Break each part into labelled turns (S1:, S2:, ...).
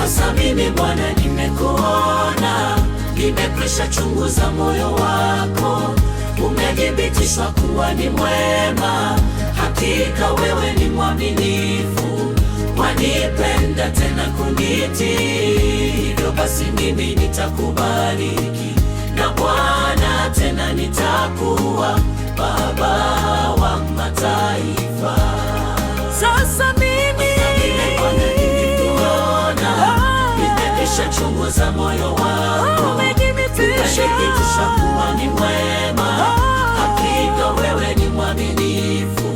S1: Sasa mimi Bwana nimekuona, nimekwisha chunguza moyo wako, umethibitishwa kuwa ni mwema. Hakika wewe ni mwaminifu, wanipenda tena kunitii. Hivyo basi mimi nitakubariki na Bwana, tena nitakuwa baba wa mataifa. Sasa mimi nimekuona, nimekwisha chunguza moyo wako, umethibitishwa kuwa ni mwema. Hakika wewe ni mwaminifu,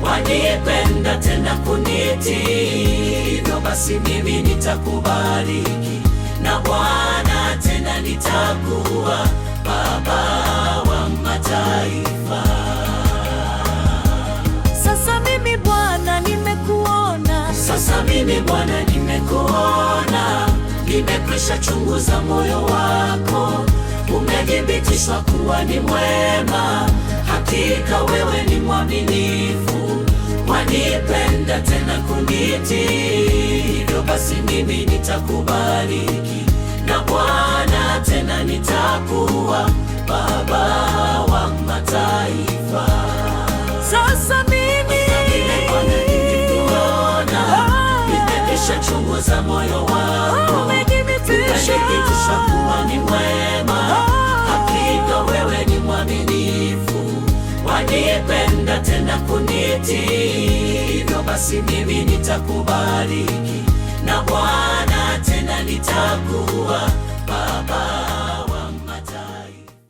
S1: wanipenda tena kunitii. Hivyo basi mimi nitakubariki na Bwana, tena nitakuwa baba wa mataifa.
S2: Sasa mimi Bwana nimekuona,
S1: sasa mimi Bwana nimekuona, nimekwisha chunguza moyo wako, umethibitishwa kuwa ni mwema. Hakika wewe ni mwaminifu, wanipenda tena kunitii. Hivyo basi mimi nitakubariki na Bwana, tena nitakuwa baba wa mataifa. Sasa mimi nimekuona, nimekwisha chunguza moyo wako, umethibitishwa kuwa ni mwema. Hakika wewe ni mwaminifu, wanipenda tena kunitii. Hivyo basi mimi nitakubariki na Bwana, tena nitakuwa